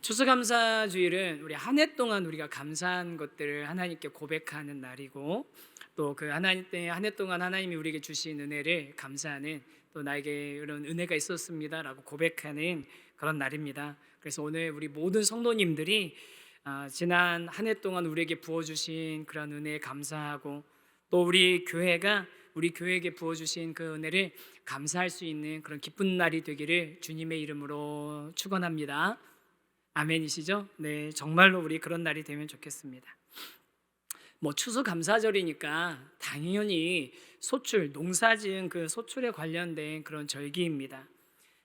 추수감사주일은 우리 한 해 동안 우리가 감사한 것들을 하나님께 고백하는 날이고, 또 그 하나님 때 한 해 동안 하나님이 우리에게 주신 은혜를 감사하는, 또 나에게 이런 은혜가 있었습니다라고 고백하는 그런 날입니다. 그래서 오늘 우리 모든 성도님들이 지난 한 해 동안 우리에게 부어주신 그런 은혜에 감사하고, 또 우리 교회에게 부어주신 그 은혜를 감사할 수 있는 그런 기쁜 날이 되기를 주님의 이름으로 축원합니다. 아멘이시죠? 네, 정말로 우리 그런 날이 되면 좋겠습니다. 추수감사절이니까 당연히 농사지은 그 소출에 관련된 그런 절기입니다.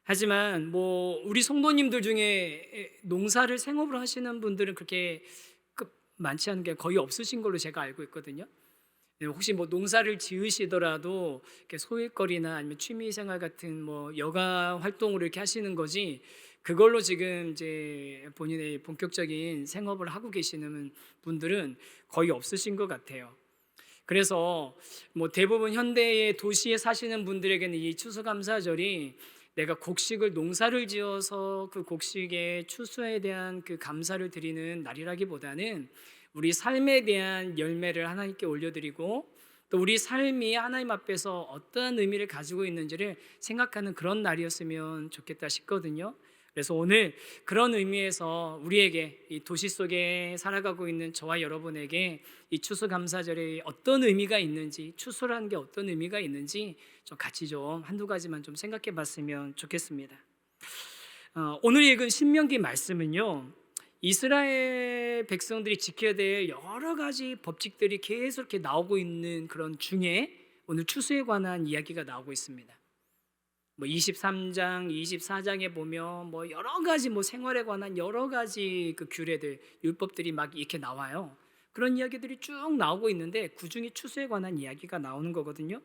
하지만 우리 성도님들 중에 농사를 생업으로 하시는 분들은 그렇게 많지 않은 게 거의 없으신 걸로 제가 알고 있거든요. 혹시 농사를 지으시더라도 이렇게 소일거리나 아니면 취미생활 같은 여가 활동으로 이렇게 하시는 거지, 그걸로 지금 이제 본인의 본격적인 생업을 하고 계시는 분들은 거의 없으신 것 같아요. 그래서 대부분 현대의 도시에 사시는 분들에게는 이 추수감사절이 내가 농사를 지어서 그 곡식의 추수에 대한 그 감사를 드리는 날이라기보다는 우리 삶에 대한 열매를 하나님께 올려드리고, 또 우리 삶이 하나님 앞에서 어떠한 의미를 가지고 있는지를 생각하는 그런 날이었으면 좋겠다 싶거든요. 그래서 오늘 그런 의미에서 우리에게, 이 도시 속에 살아가고 있는 저와 여러분에게 이 추수감사절에 어떤 의미가 있는지, 추수라는 게 어떤 의미가 있는지 같이 한두 가지만 좀 생각해 봤으면 좋겠습니다. 오늘 읽은 신명기 말씀은요, 이스라엘 백성들이 지켜야 될 여러 가지 법칙들이 계속 이렇게 나오고 있는 그런 중에 오늘 추수에 관한 이야기가 나오고 있습니다. 23장, 24장에 보면 여러 가지 생활에 관한 여러 가지 그 규례들, 율법들이 막 이렇게 나와요. 그런 이야기들이 쭉 나오고 있는데 그 중에 추수에 관한 이야기가 나오는 거거든요.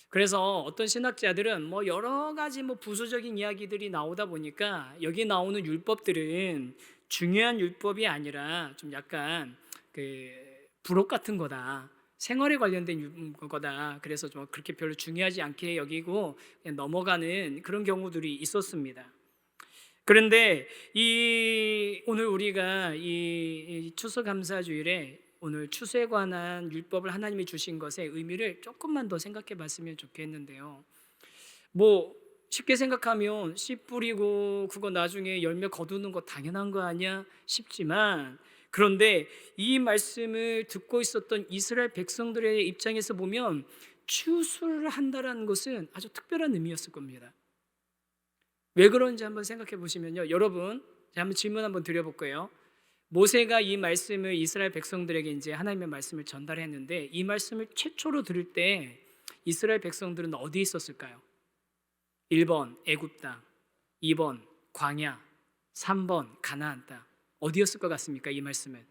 그래서 어떤 신학자들은 여러 가지 부수적인 이야기들이 나오다 보니까 여기 나오는 율법들은 중요한 율법이 아니라 좀 약간 그 부록 같은 거다, 생활에 관련된 거다, 그래서 좀 그렇게 별로 중요하지 않게 여기고 그냥 넘어가는 그런 경우들이 있었습니다. 그런데 오늘 우리가 이 추수감사주일에 오늘 추수에 관한 율법을 하나님이 주신 것의 의미를 조금만 더 생각해 봤으면 좋겠는데요. 쉽게 생각하면 씨 뿌리고 그거 나중에 열매 거두는 거 당연한 거 아니야 싶지만, 그런데 이 말씀을 듣고 있었던 이스라엘 백성들의 입장에서 보면 추수를 한다라는 것은 아주 특별한 의미였을 겁니다. 왜 그런지 한번 생각해 보시면요, 여러분, 제가 한번 질문 한번 드려볼게요. 모세가 이 말씀을 이스라엘 백성들에게 이제 하나님의 말씀을 전달했는데, 이 말씀을 최초로 들을 때 이스라엘 백성들은 어디에 있었을까요? 1번 애굽 땅, 2번 광야, 3번 가나안 땅. 어디였을 것 같습니까? 이 말씀은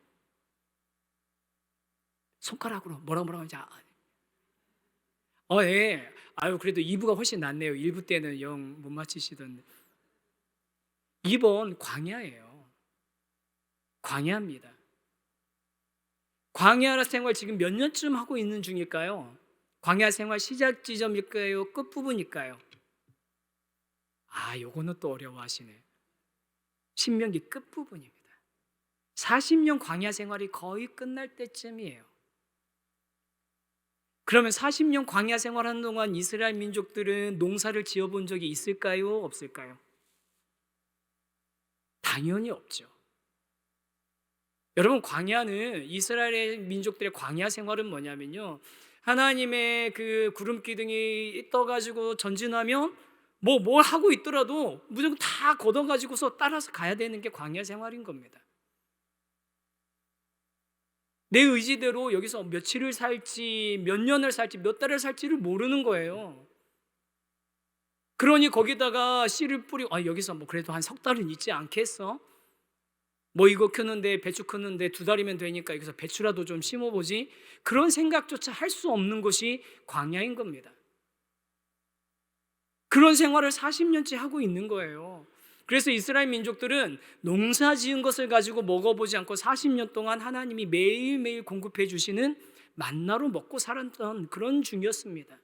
손가락으로 뭐라고 하는지 예. 그래도 2부가 훨씬 낫네요. 1부 때는 영 못 맞히시던데. 2번 광야예요. 광야입니다. 광야 생활 지금 몇 년쯤 하고 있는 중일까요? 광야 생활 시작 지점일까요? 끝부분일까요? 요거는 또 어려워하시네. 신명기 끝부분입니다. 40년 광야 생활이 거의 끝날 때쯤이에요. 그러면 40년 광야 생활하는 동안 이스라엘 민족들은 농사를 지어본 적이 있을까요? 없을까요? 당연히 없죠. 여러분, 광야는, 이스라엘 민족들의 광야 생활은 뭐냐면요, 하나님의 그 구름 기둥이 떠가지고 전진하면 뭘 하고 있더라도 무조건 다 걷어가지고서 따라서 가야 되는 게 광야 생활인 겁니다. 내 의지대로 여기서 며칠을 살지, 몇 년을 살지, 몇 달을 살지를 모르는 거예요. 그러니 거기다가 씨를 뿌리고, 여기서 그래도 한 석 달은 있지 않겠어? 이거 크는데, 배추 크는데 2달이면 되니까 여기서 배추라도 좀 심어보지, 그런 생각조차 할 수 없는 것이 광야인 겁니다. 그런 생활을 40년째 하고 있는 거예요. 그래서 이스라엘 민족들은 농사 지은 것을 가지고 먹어보지 않고 40년 동안 하나님이 매일매일 공급해 주시는 만나로 먹고 살았던 그런 중이었습니다.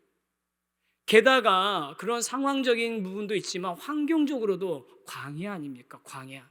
게다가 그런 상황적인 부분도 있지만 환경적으로도 광야 아닙니까? 광야.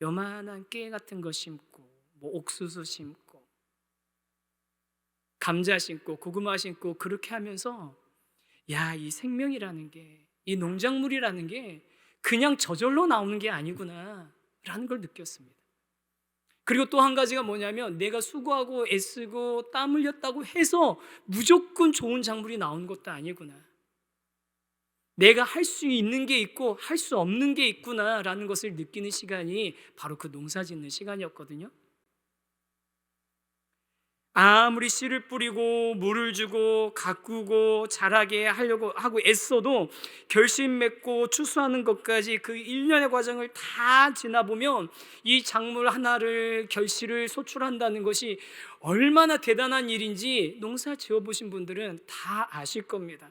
요만한 깨 같은 거 심고 뭐 옥수수 심고 감자 심고 고구마 심고 그렇게 하면서 야, 이 생명이라는 게, 이 농작물이라는 게 그냥 저절로 나오는 게 아니구나 라는 걸 느꼈습니다. 그리고 또 한 가지가 뭐냐면 내가 수고하고 애쓰고 땀 흘렸다고 해서 무조건 좋은 작물이 나오는 것도 아니구나. 내가 할 수 있는 게 있고 할 수 없는 게 있구나라는 것을 느끼는 시간이 바로 그 농사 짓는 시간이었거든요. 아무리 씨를 뿌리고 물을 주고 가꾸고 자라게 하려고 하고 애써도 결심 맺고 추수하는 것까지 그 일련의 과정을 다 지나보면 이 작물 하나를 결실을 소출한다는 것이 얼마나 대단한 일인지 농사 지어보신 분들은 다 아실 겁니다.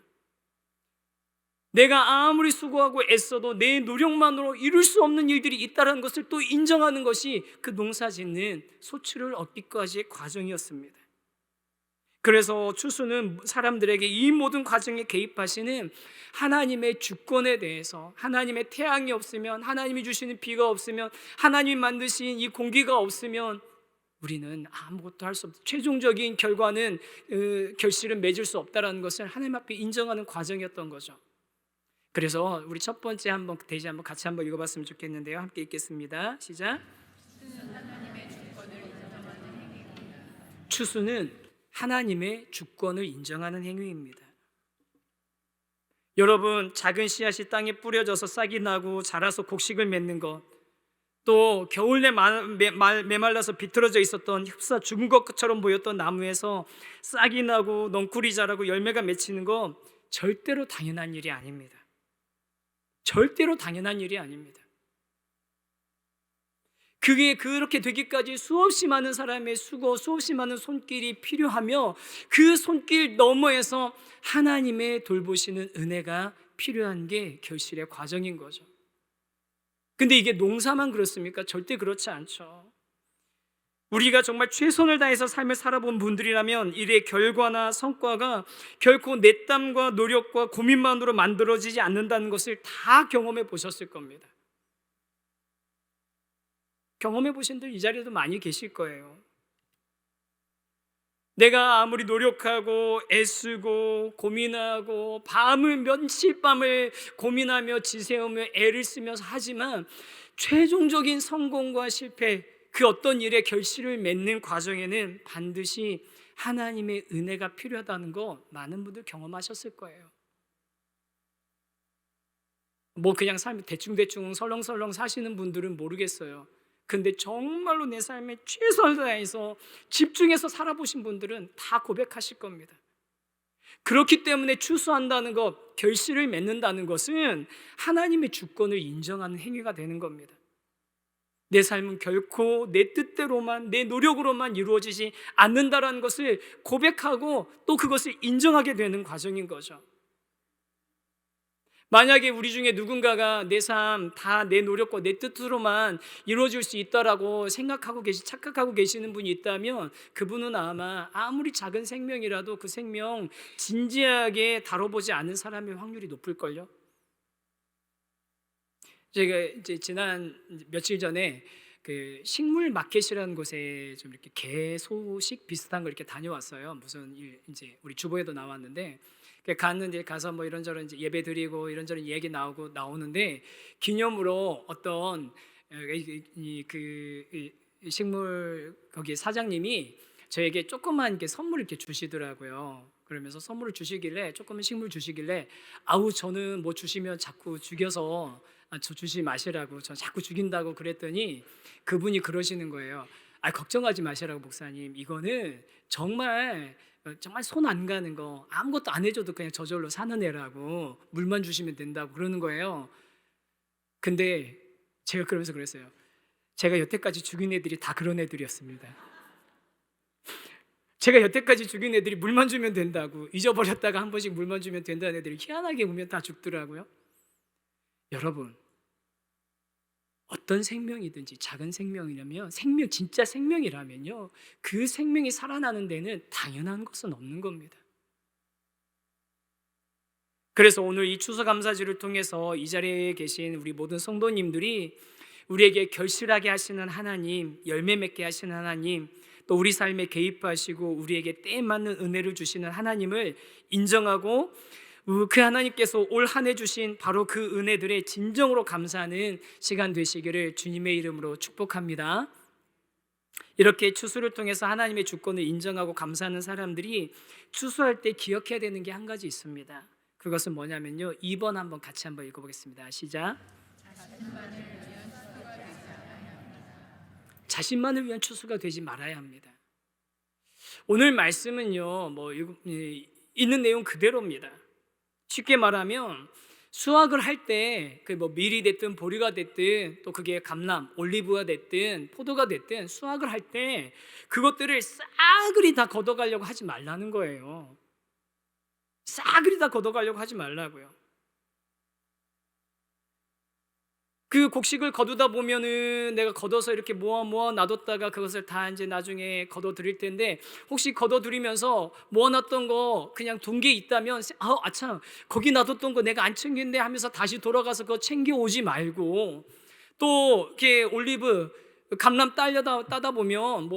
내가 아무리 수고하고 애써도 내 노력만으로 이룰 수 없는 일들이 있다는 것을 또 인정하는 것이 그 농사 짓는 소출을 얻기까지의 과정이었습니다. 그래서 추수는 사람들에게 이 모든 과정에 개입하시는 하나님의 주권에 대해서, 하나님의 태양이 없으면, 하나님이 주시는 비가 없으면, 하나님이 만드신 이 공기가 없으면 우리는 아무것도 할 수 없다. 최종적인 결과는 결실은 맺을 수 없다는 것을 하나님 앞에 인정하는 과정이었던 거죠. 그래서 우리 첫 번째 한번 대지 한번 같이 한번 읽어봤으면 좋겠는데요. 함께 읽겠습니다. 시작. 추수는 하나님의 주권을 인정하는 행위입니다. 여러분, 작은 씨앗이 땅에 뿌려져서 싹이 나고 자라서 곡식을 맺는 것, 또 겨울에 메말라서 비틀어져 있었던 흡사 죽은 것처럼 보였던 나무에서 싹이 나고 넝쿨이 자라고 열매가 맺히는 것 절대로 당연한 일이 아닙니다. 절대로 당연한 일이 아닙니다. 그게 그렇게 되기까지 수없이 많은 사람의 수고, 수없이 많은 손길이 필요하며 그 손길 너머에서 하나님의 돌보시는 은혜가 필요한 게 결실의 과정인 거죠. 근데 이게 농사만 그렇습니까? 절대 그렇지 않죠. 우리가 정말 최선을 다해서 삶을 살아본 분들이라면 일의 결과나 성과가 결코 내 땀과 노력과 고민만으로 만들어지지 않는다는 것을 다 경험해 보셨을 겁니다. 경험해 보신 분들 이 자리에도 많이 계실 거예요. 내가 아무리 노력하고 애쓰고 고민하고 밤을 며칠 밤을 고민하며 지새우며 애를 쓰면서 하지만 최종적인 성공과 실패, 그 어떤 일의 결실을 맺는 과정에는 반드시 하나님의 은혜가 필요하다는 거 많은 분들 경험하셨을 거예요. 뭐 그냥 삶 대충대충 설렁설렁 사시는 분들은 모르겠어요. 근데 정말로 내 삶에 최선을 다해서 집중해서 살아보신 분들은 다 고백하실 겁니다. 그렇기 때문에 추수한다는 것, 결실을 맺는다는 것은 하나님의 주권을 인정하는 행위가 되는 겁니다. 내 삶은 결코 내 뜻대로만, 내 노력으로만 이루어지지 않는다라는 것을 고백하고 또 그것을 인정하게 되는 과정인 거죠. 만약에 우리 중에 누군가가 내 삶 다 내 노력과 내 뜻으로만 이루어질 수 있다라고 착각하고 계시는 분이 있다면 그분은 아마 아무리 작은 생명이라도 그 생명 진지하게 다뤄보지 않은 사람의 확률이 높을걸요. 제가 이제 지난 며칠 전에 그 식물 마켓이라는 곳에 좀 이렇게 개소식 비슷한 걸 이렇게 다녀왔어요. 무슨 일 이제 우리 주보에도 나왔는데 갔는데 가서 뭐 이런저런 이제 예배 드리고 이런저런 얘기 나오는데 기념으로 어떤 이 식물 거기 사장님이 저에게 조그만 게 선물을 이렇게 주시더라고요. 그러면서 선물을 주시길래 조그만 식물 주시길래 아우 저는 뭐 주시면 자꾸 죽여서 저 주지 마시라고 저 자꾸 죽인다고 그랬더니 그분이 그러시는 거예요. 걱정하지 마시라고 목사님, 이거는 정말 손 안 가는 거 아무것도 안 해줘도 그냥 저절로 사는 애라고 물만 주시면 된다고 그러는 거예요. 근데 제가 그러면서 그랬어요. 제가 여태까지 죽인 애들이 다 그런 애들이었습니다. 제가 여태까지 죽인 애들이 물만 주면 된다고, 잊어버렸다가 한 번씩 물만 주면 된다는 애들이 희한하게 보면 다 죽더라고요. 여러분, 어떤 생명이든지 작은 생명이라면 진짜 생명이라면요, 그 생명이 살아나는 데는 당연한 것은 없는 겁니다. 그래서 오늘 이 추수감사주를 통해서 이 자리에 계신 우리 모든 성도님들이 우리에게 결실하게 하시는 하나님, 열매 맺게 하시는 하나님, 또 우리 삶에 개입하시고 우리에게 때에 맞는 은혜를 주시는 하나님을 인정하고 그 하나님께서 올 한 해 주신 바로 그 은혜들에 진정으로 감사하는 시간 되시기를 주님의 이름으로 축복합니다. 이렇게 추수를 통해서 하나님의 주권을 인정하고 감사하는 사람들이 추수할 때 기억해야 되는 게 한 가지 있습니다. 그것은 뭐냐면요, 2번 한번 같이 한번 읽어보겠습니다. 시작. 자신만을 위한 추수가 되지 말아야 합니다. 오늘 말씀은요, 있는 내용 그대로입니다. 쉽게 말하면 수확을 할 때 그 밀이 됐든 보리가 됐든 또 그게 감람, 올리브가 됐든 포도가 됐든 수확을 할 때 그것들을 싸그리 다 걷어가려고 하지 말라는 거예요. 싸그리 다 걷어가려고 하지 말라고요. 그 곡식을 거두다 보면은 내가 걷어서 이렇게 모아 놔뒀다가 그것을 다 이제 나중에 거둬 드릴 텐데, 혹시 거둬 드리면서 모아놨던 거 그냥 둔 게 있다면 아참 거기 놔뒀던 거 내가 안 챙겼네 하면서 다시 돌아가서 그거 챙겨오지 말고, 또 이렇게 올리브 감람 따다 보면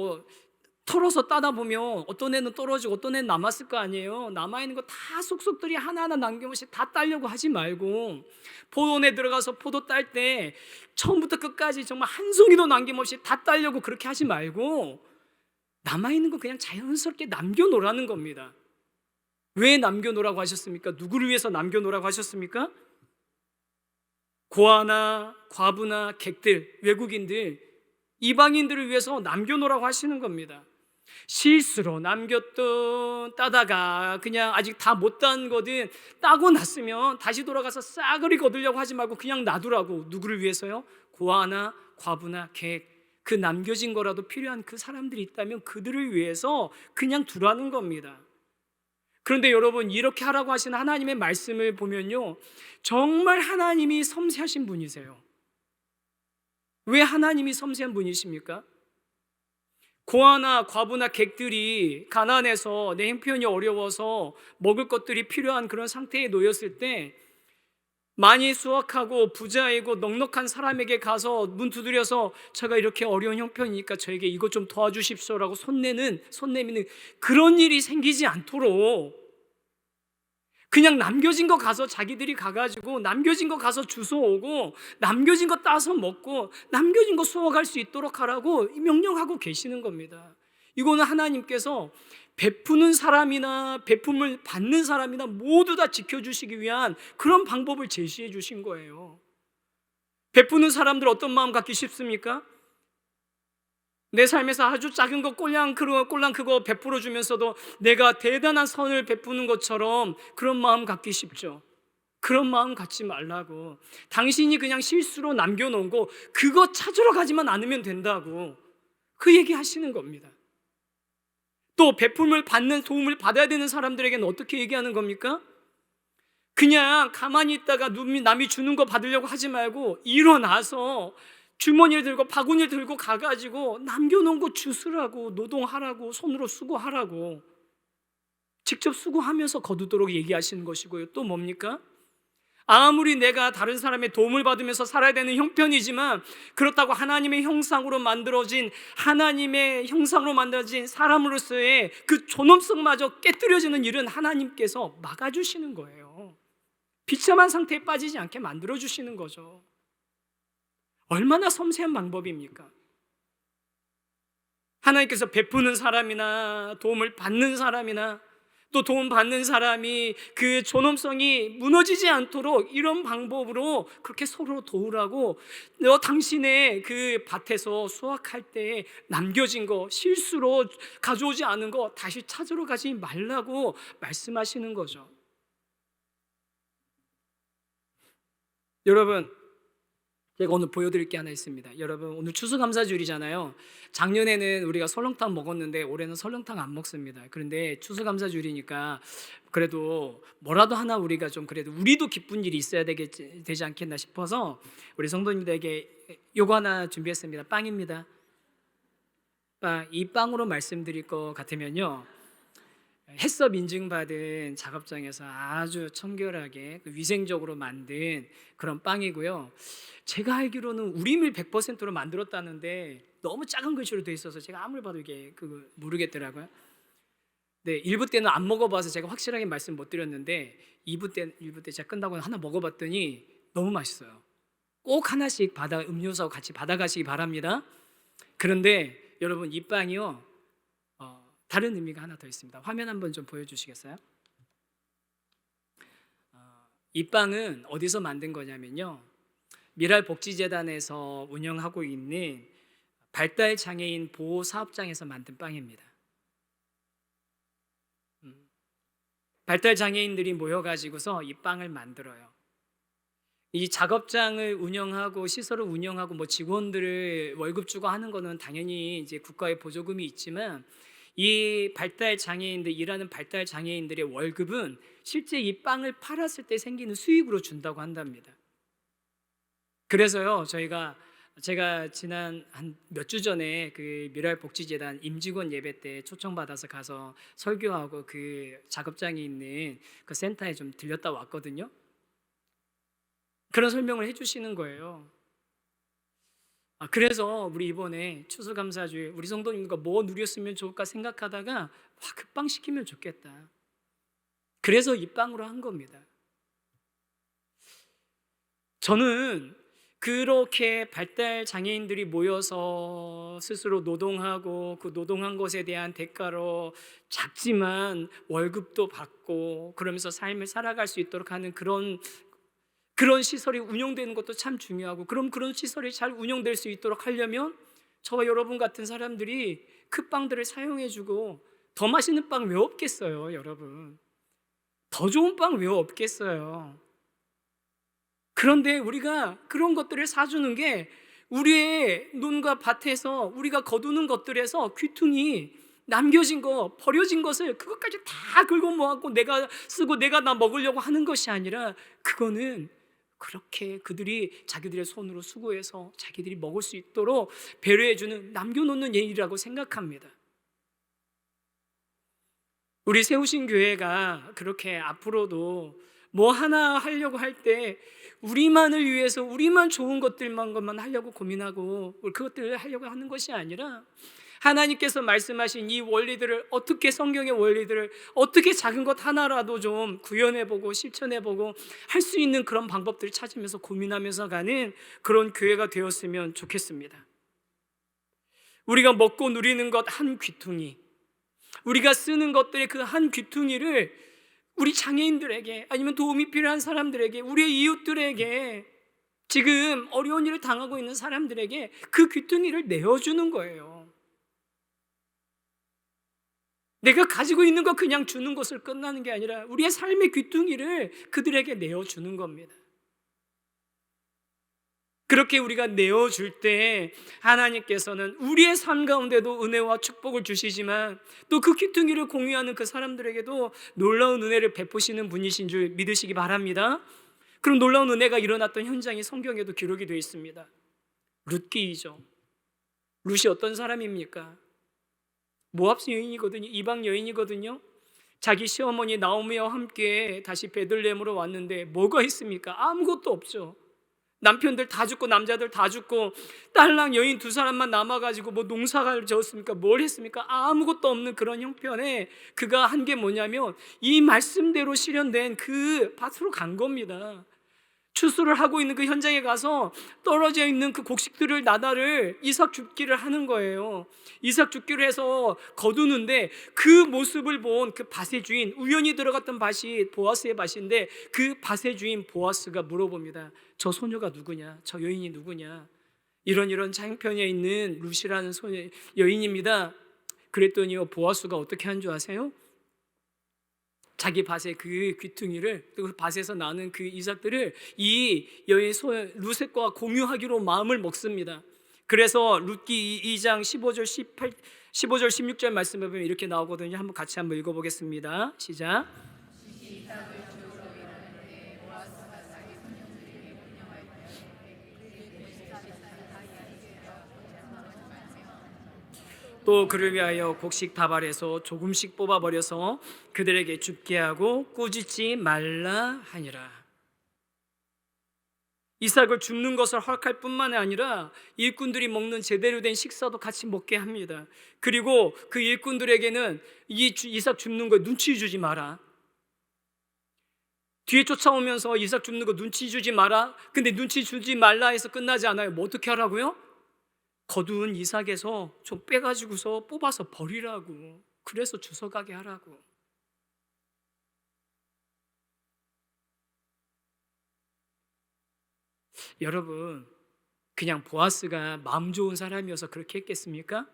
털어서 따다 보면 어떤 애는 떨어지고 어떤 애는 남았을 거 아니에요. 남아있는 거 다 속속들이 하나하나 남김없이 다 따려고 하지 말고, 포도원에 들어가서 포도 딸 때 처음부터 끝까지 정말 한 송이도 남김없이 다 따려고 그렇게 하지 말고 남아있는 거 그냥 자연스럽게 남겨놓으라는 겁니다. 왜 남겨놓으라고 하셨습니까? 누구를 위해서 남겨놓으라고 하셨습니까? 고아나 과부나 객들, 외국인들, 이방인들을 위해서 남겨놓으라고 하시는 겁니다. 실수로 남겼던 따다가 그냥 아직 다 못 딴 거든 따고 났으면 다시 돌아가서 싸그리 거두려고 하지 말고 그냥 놔두라고. 누구를 위해서요? 고아나 과부나 객, 그 남겨진 거라도 필요한 그 사람들이 있다면 그들을 위해서 그냥 두라는 겁니다. 그런데 여러분, 이렇게 하라고 하시는 하나님의 말씀을 보면요, 정말 하나님이 섬세하신 분이세요. 왜 하나님이 섬세한 분이십니까? 고아나 과부나 객들이 가난해서 내 형편이 어려워서 먹을 것들이 필요한 그런 상태에 놓였을 때 많이 수확하고 부자이고 넉넉한 사람에게 가서 문 두드려서 제가 이렇게 어려운 형편이니까 저에게 이것 좀 도와주십시오라고 손 내미는 그런 일이 생기지 않도록 그냥 남겨진 거 가서 자기들이 가가지고 남겨진 거 가서 주워오고 남겨진 거 따서 먹고 남겨진 거 수확할 수 있도록 하라고 명령하고 계시는 겁니다. 이거는 하나님께서 베푸는 사람이나 베품을 받는 사람이나 모두 다 지켜주시기 위한 그런 방법을 제시해 주신 거예요. 베푸는 사람들 어떤 마음 갖기 쉽습니까? 내 삶에서 아주 작은 거 꼴랑 그거 베풀어 주면서도 내가 대단한 선을 베푸는 것처럼 그런 마음 갖기 쉽죠. 그런 마음 갖지 말라고. 당신이 그냥 실수로 남겨놓은 거 그거 찾으러 가지만 않으면 된다고 그 얘기 하시는 겁니다. 또 베품을 받는, 도움을 받아야 되는 사람들에게는 어떻게 얘기하는 겁니까? 그냥 가만히 있다가 남이 주는 거 받으려고 하지 말고 일어나서 주머니를 들고 바구니를 들고 가가지고 남겨놓은 거 주스라고, 노동하라고, 손으로 수고하라고, 직접 수고하면서 거두도록 얘기하시는 것이고요. 또 뭡니까? 아무리 내가 다른 사람의 도움을 받으면서 살아야 되는 형편이지만 그렇다고 하나님의 형상으로 만들어진 사람으로서의 그 존엄성마저 깨뜨려지는 일은 하나님께서 막아주시는 거예요. 비참한 상태에 빠지지 않게 만들어주시는 거죠. 얼마나 섬세한 방법입니까? 하나님께서 베푸는 사람이나 도움을 받는 사람이나 또 도움받는 사람이 그 존엄성이 무너지지 않도록 이런 방법으로 그렇게 서로 도우라고, 당신의 그 밭에서 수확할 때 남겨진 거, 실수로 가져오지 않은 거 다시 찾으러 가지 말라고 말씀하시는 거죠. 여러분, 제가 오늘 보여드릴 게 하나 있습니다. 여러분, 오늘 추수감사주일이잖아요. 작년에는 우리가 설렁탕 먹었는데 올해는 설렁탕 안 먹습니다. 그런데 추수감사주일이니까 그래도 뭐라도 하나 우리가 좀 그래도 우리도 기쁜 일이 있어야 되지 않겠나 싶어서 우리 성도님들에게 요거 하나 준비했습니다. 빵입니다. 이 빵으로 말씀드릴 것 같으면요, 해썹 인증받은 작업장에서 아주 청결하게 위생적으로 만든 그런 빵이고요. 제가 알기로는 우리밀 100%로 만들었다는데 너무 작은 글씨로 돼 있어서 제가 아무리 봐도 이게 그거 모르겠더라고요. 네, 1부 때는 안 먹어봐서 제가 확실하게 말씀 못 드렸는데 2부 때 제가 끝나고 하나 먹어봤더니 너무 맛있어요. 꼭 하나씩 음료수하고 같이 받아가시기 바랍니다. 그런데 여러분, 이 빵이요, 다른 의미가 하나 더 있습니다. 화면 한번 좀 보여주시겠어요? 이 빵은 어디서 만든 거냐면요, 미랄복지재단에서 운영하고 있는 발달장애인 보호사업장에서 만든 빵입니다. 발달장애인들이 모여가지고서 이 빵을 만들어요. 이 작업장을 운영하고 시설을 운영하고 뭐 직원들을 월급 주고 하는 거는 당연히 이제 국가의 보조금이 있지만, 이 일하는 발달 장애인들의 월급은 실제 이 빵을 팔았을 때 생기는 수익으로 준다고 한답니다. 그래서요, 제가 지난 한 몇 주 전에 그 미랄복지재단 임직원 예배 때 초청받아서 가서 설교하고 그 작업장에 있는 그 센터에 좀 들렸다 왔거든요. 그런 설명을 해주시는 거예요. 그래서 우리 이번에 추수감사주에 우리 성도님과 뭐 누렸으면 좋을까 생각하다가 그 빵 시키면 좋겠다. 그래서 이 빵으로 한 겁니다. 저는 그렇게 발달 장애인들이 모여서 스스로 노동하고 그 노동한 것에 대한 대가로 작지만 월급도 받고 그러면서 삶을 살아갈 수 있도록 하는 그런 시설이 운영되는 것도 참 중요하고, 그럼 그런 시설이 잘 운영될 수 있도록 하려면 저와 여러분 같은 사람들이 그 빵들을 사용해주고, 더 맛있는 빵 왜 없겠어요, 여러분? 더 좋은 빵 왜 없겠어요? 그런데 우리가 그런 것들을 사주는 게, 우리의 논과 밭에서 우리가 거두는 것들에서 귀퉁이 남겨진 거, 버려진 것을 그것까지 다 긁어 모았고 내가 쓰고 내가 나 먹으려고 하는 것이 아니라, 그거는 그렇게 그들이 자기들의 손으로 수고해서 자기들이 먹을 수 있도록 배려해주는, 남겨놓는 예의라고 생각합니다. 우리 세우신 교회가 그렇게 앞으로도 뭐 하나 하려고 할 때 우리만을 위해서 우리만 좋은 것만 하려고 고민하고 그것들을 하려고 하는 것이 아니라, 하나님께서 말씀하신 이 원리들을 어떻게, 성경의 원리들을 어떻게 작은 것 하나라도 좀 구현해보고 실천해보고 할 수 있는 그런 방법들을 찾으면서 고민하면서 가는 그런 교회가 되었으면 좋겠습니다. 우리가 먹고 누리는 것 한 귀퉁이, 우리가 쓰는 것들의 그 한 귀퉁이를 우리 장애인들에게, 아니면 도움이 필요한 사람들에게, 우리의 이웃들에게, 지금 어려운 일을 당하고 있는 사람들에게 그 귀퉁이를 내어주는 거예요. 내가 가지고 있는 거 그냥 주는 것을 끝나는 게 아니라 우리의 삶의 귀퉁이를 그들에게 내어주는 겁니다. 그렇게 우리가 내어줄 때 하나님께서는 우리의 삶 가운데도 은혜와 축복을 주시지만, 또 그 귀퉁이를 공유하는 그 사람들에게도 놀라운 은혜를 베푸시는 분이신 줄 믿으시기 바랍니다. 그럼 놀라운 은혜가 일어났던 현장이 성경에도 기록이 되어 있습니다. 룻기이죠. 룻이 어떤 사람입니까? 모압 여인이거든요. 이방 여인이거든요. 자기 시어머니 나오미와 함께 다시 베들레헴으로 왔는데 뭐가 있습니까? 아무것도 없죠. 남편들 다 죽고 남자들 다 죽고 딸랑 여인 두 사람만 남아가지고 뭐 농사를 지었습니까? 뭘 했습니까? 아무것도 없는 그런 형편에 그가 한 게 뭐냐면 이 말씀대로 실현된 그 밭으로 간 겁니다. 추수를 하고 있는 그 현장에 가서 떨어져 있는 그 곡식들을 나달을 이삭 줍기를 하는 거예요. 이삭 줍기를 해서 거두는데, 그 모습을 본 그 밭의 주인, 우연히 들어갔던 밭이 보아스의 밭인데 그 밭의 주인 보아스가 물어봅니다. 저 소녀가 누구냐? 저 여인이 누구냐? 이런 장편에 있는 룻이라는 여인입니다. 그랬더니요, 보아스가 어떻게 한 줄 아세요? 자기 밭의 그 귀퉁이를, 그 밭에서 나는 그 이삭들을 이 여인 룻과 공유하기로 마음을 먹습니다. 그래서 룻기 2장 15절 16절 말씀에 보면 이렇게 나오거든요. 같이 한번 읽어보겠습니다. 시작. 또 그를 위하여 곡식 다발에서 조금씩 뽑아버려서 그들에게 줍게 하고 꾸짖지 말라 하니라. 이삭을 줍는 것을 허락할 뿐만 아니라 일꾼들이 먹는 제대로 된 식사도 같이 먹게 합니다. 그리고 그 일꾼들에게는 이삭 줍는 거 눈치 주지 마라. 뒤에 쫓아오면서 이삭 줍는 거 눈치 주지 마라. 근데 눈치 주지 말라 해서 끝나지 않아요. 뭐 어떻게 하라고요? 거두은 이삭에서 좀 빼가지고서 뽑아서 버리라고. 그래서 주워가게 하라고. 여러분, 그냥 보아스가 마음 좋은 사람이어서 그렇게 했겠습니까?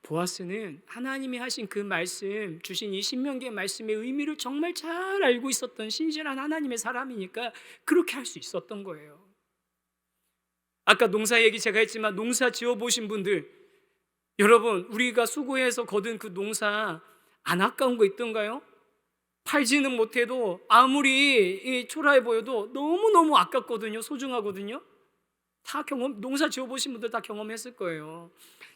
보아스는 하나님이 하신 그 말씀, 주신 이 신명기의 말씀의 의미를 정말 잘 알고 있었던 신실한 하나님의 사람이니까 그렇게 할 수 있었던 거예요. 아까 농사 얘기 제가 했지만 농사 지어보신 분들, 여러분, 우리가 수고해서 거둔 그 농사 안 아까운 거 있던가요? 팔지는 못해도 아무리 초라해 보여도 너무너무 아깝거든요. 소중하거든요. 다 농사 지어보신 분들 다 경험했을 거예요.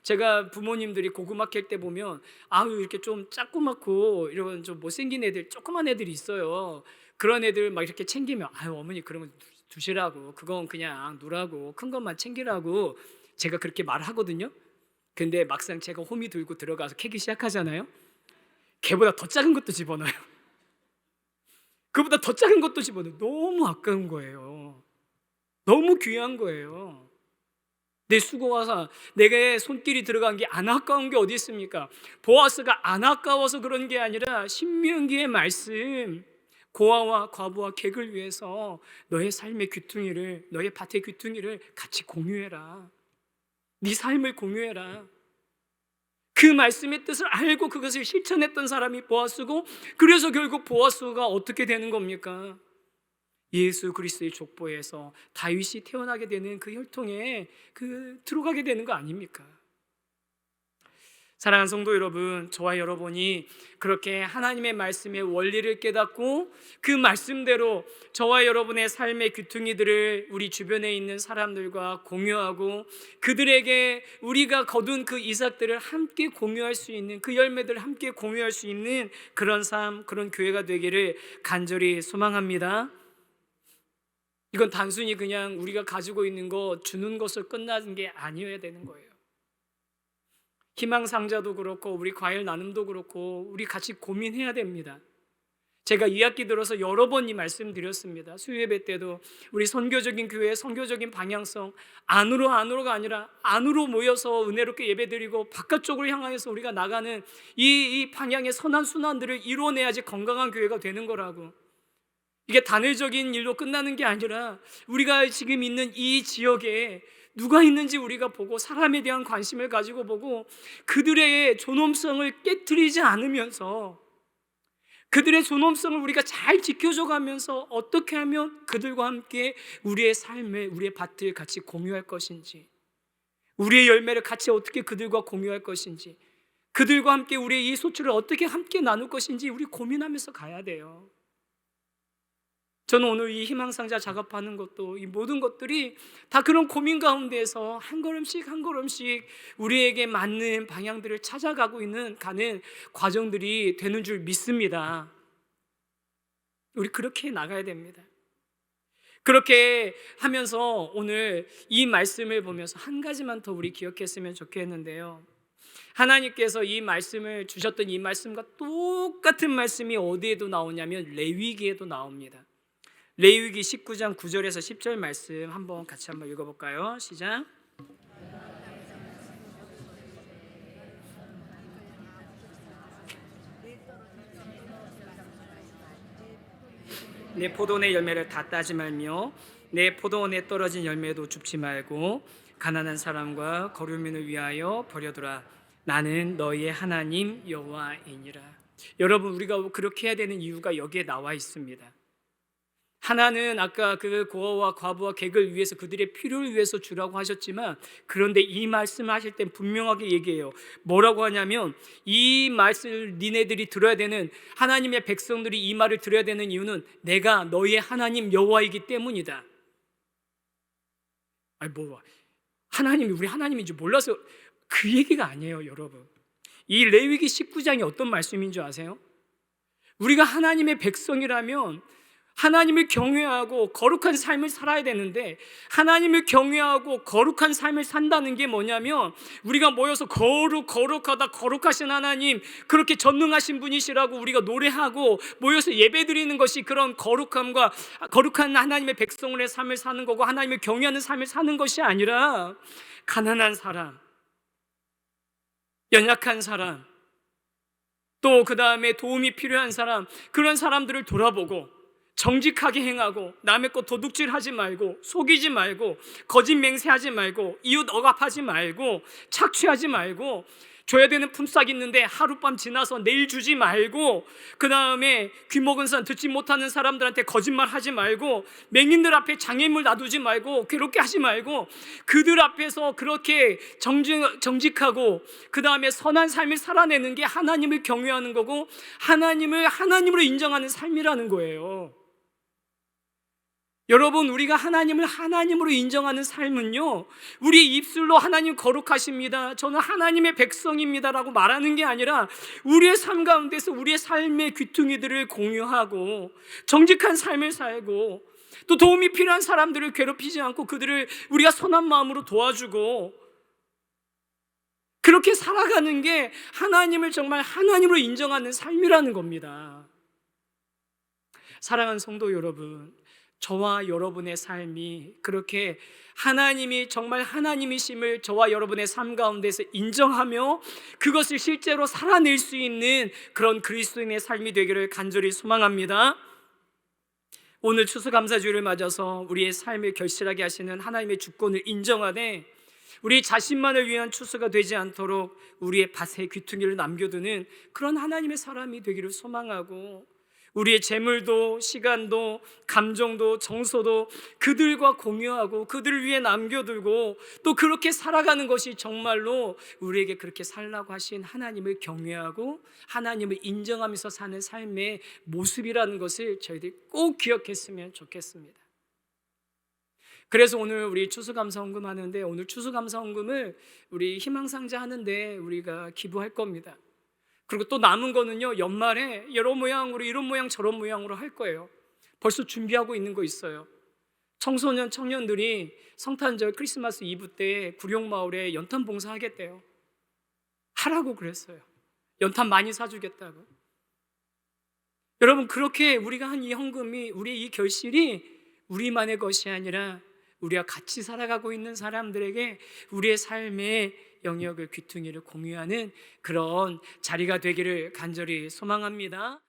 제가 부모님들이 고구마 캘 때 보면 아유 이렇게 좀 작고맣고 이런 좀 못생긴 애들, 조그만 애들이 있어요. 그런 애들 막 이렇게 챙기면 아유 어머니 그런 거 두시라고, 그건 그냥 누라고, 큰 것만 챙기라고 제가 그렇게 말하거든요. 근데 막상 제가 호미 들고 들어가서 캐기 시작하잖아요. 걔보다 더 작은 것도 집어넣어요. 그보다 더 작은 것도 집어넣어요. 너무 아까운 거예요. 너무 귀한 거예요. 내 수고와서 내가 손길이 들어간 게 안 아까운 게 어디 있습니까? 보아스가 안 아까워서 그런 게 아니라 신명기의 말씀, 고아와 과부와 객을 위해서 너의 삶의 귀퉁이를, 너의 밭의 귀퉁이를 같이 공유해라. 네 삶을 공유해라. 그 말씀의 뜻을 알고 그것을 실천했던 사람이 보아스고, 그래서 결국 보아스가 어떻게 되는 겁니까? 예수 그리스도의 족보에서 다윗이 태어나게 되는 그 혈통에 들어가게 되는 거 아닙니까? 사랑하는 성도 여러분, 저와 여러분이 그렇게 하나님의 말씀의 원리를 깨닫고 그 말씀대로 저와 여러분의 삶의 귀퉁이들을 우리 주변에 있는 사람들과 공유하고 그들에게 우리가 거둔 그 이삭들을 함께 공유할 수 있는, 그 열매들을 함께 공유할 수 있는 그런 삶, 그런 교회가 되기를 간절히 소망합니다. 이건 단순히 그냥 우리가 가지고 있는 거 주는 것을 끝나는 게 아니어야 되는 거예요. 희망상자도 그렇고 우리 과일 나눔도 그렇고 우리 같이 고민해야 됩니다. 제가 2학기 들어서 여러 번 이 말씀 드렸습니다. 수요예배 때도 우리 선교적인 교회, 선교적인 방향성, 안으로가 아니라 안으로 모여서 은혜롭게 예배드리고 바깥쪽으로 향해서 우리가 나가는 이 방향의 선한 순환들을 이루어내야지 건강한 교회가 되는 거라고. 이게 단회적인 일로 끝나는 게 아니라 우리가 지금 있는 이 지역에 누가 있는지 우리가 보고 사람에 대한 관심을 가지고 보고 그들의 존엄성을 깨트리지 않으면서 그들의 존엄성을 우리가 잘 지켜줘 가면서 어떻게 하면 그들과 함께 우리의 삶에, 우리의 밭을 같이 공유할 것인지, 우리의 열매를 같이 어떻게 그들과 공유할 것인지, 그들과 함께 우리의 이 소출을 어떻게 함께 나눌 것인지 우리 고민하면서 가야 돼요. 저는 오늘 이 희망상자 작업하는 것도 이 모든 것들이 다 그런 고민 가운데서 한 걸음씩 한 걸음씩 우리에게 맞는 방향들을 찾아가고 가는 과정들이 되는 줄 믿습니다. 우리 그렇게 나가야 됩니다. 그렇게 하면서 오늘 이 말씀을 보면서 한 가지만 더 우리 기억했으면 좋겠는데요. 하나님께서 이 말씀을 주셨던 이 말씀과 똑같은 말씀이 어디에도 나오냐면 레위기에도 나옵니다. 레위기 19장 9절에서 10절 말씀 한번 같이 읽어볼까요? 시작. 내 포도원의 열매를 다 따지 말며 내 포도원에 떨어진 열매도 줍지 말고 가난한 사람과 거류민을 위하여 버려두라. 나는 너희의 하나님 여호와이니라. 여러분, 우리가 그렇게 해야 되는 이유가 여기에 나와 있습니다. 하나는 아까 그 고아와 과부와 객을 위해서 그들의 필요를 위해서 주라고 하셨지만, 그런데 이 말씀을 하실 땐 분명하게 얘기해요. 뭐라고 하냐면 이 말씀을 니네들이 들어야 되는, 하나님의 백성들이 이 말을 들어야 되는 이유는 내가 너희의 하나님 여호와이기 때문이다. 아니 뭐 하나님이 우리 하나님인지 몰라서 그 얘기가 아니에요. 여러분, 이 레위기 19장이 어떤 말씀인 줄 아세요? 우리가 하나님의 백성이라면 하나님을 경외하고 거룩한 삶을 살아야 되는데, 하나님을 경외하고 거룩한 삶을 산다는 게 뭐냐면, 우리가 모여서 거룩하다, 거룩하신 하나님, 그렇게 전능하신 분이시라고 우리가 노래하고 모여서 예배드리는 것이 그런 거룩함과 거룩한 하나님의 백성의 삶을 사는 거고, 하나님을 경외하는 삶을 사는 것이 아니라, 가난한 사람, 연약한 사람, 또 그 다음에 도움이 필요한 사람, 그런 사람들을 돌아보고 정직하게 행하고, 남의 것 도둑질하지 말고, 속이지 말고, 거짓 맹세하지 말고, 이웃 억압하지 말고, 착취하지 말고, 줘야 되는 품삯 있는데 하룻밤 지나서 내일 주지 말고, 그 다음에 귀먹은 사람, 듣지 못하는 사람들한테 거짓말하지 말고, 맹인들 앞에 장애물 놔두지 말고, 괴롭게 하지 말고, 그들 앞에서 그렇게 정직하고 그 다음에 선한 삶을 살아내는 게 하나님을 경외하는 거고, 하나님을 하나님으로 인정하는 삶이라는 거예요. 여러분, 우리가 하나님을 하나님으로 인정하는 삶은요, 우리 입술로 하나님 거룩하십니다, 저는 하나님의 백성입니다 라고 말하는 게 아니라, 우리의 삶 가운데서 우리의 삶의 귀퉁이들을 공유하고 정직한 삶을 살고, 또 도움이 필요한 사람들을 괴롭히지 않고 그들을 우리가 선한 마음으로 도와주고, 그렇게 살아가는 게 하나님을 정말 하나님으로 인정하는 삶이라는 겁니다. 사랑하는 성도 여러분, 저와 여러분의 삶이 그렇게 하나님이 정말 하나님이심을 저와 여러분의 삶 가운데서 인정하며 그것을 실제로 살아낼 수 있는 그런 그리스도인의 삶이 되기를 간절히 소망합니다. 오늘 추수감사주일을 맞아서 우리의 삶을 결실하게 하시는 하나님의 주권을 인정하되, 우리 자신만을 위한 추수가 되지 않도록 우리의 밭에 귀퉁이를 남겨두는 그런 하나님의 사람이 되기를 소망하고, 우리의 재물도 시간도 감정도 정서도 그들과 공유하고 그들을 위해 남겨두고, 또 그렇게 살아가는 것이 정말로 우리에게 그렇게 살라고 하신 하나님을 경외하고 하나님을 인정하면서 사는 삶의 모습이라는 것을 저희들이 꼭 기억했으면 좋겠습니다. 그래서 오늘 우리 추수감사헌금 하는데, 오늘 추수감사헌금을 우리 희망상자 하는데 우리가 기부할 겁니다. 그리고 또 남은 거는요, 연말에 여러 모양으로, 이런 모양 저런 모양으로 할 거예요. 벌써 준비하고 있는 거 있어요. 청소년 청년들이 성탄절 크리스마스 이브 때 구룡마을에 연탄 봉사하겠대요. 하라고 그랬어요. 연탄 많이 사주겠다고. 여러분, 그렇게 우리가 한 이 헌금이, 우리의 이 결실이 우리만의 것이 아니라 우리가 같이 살아가고 있는 사람들에게 우리의 삶의 영역을, 귀퉁이를 공유하는 그런 자리가 되기를 간절히 소망합니다.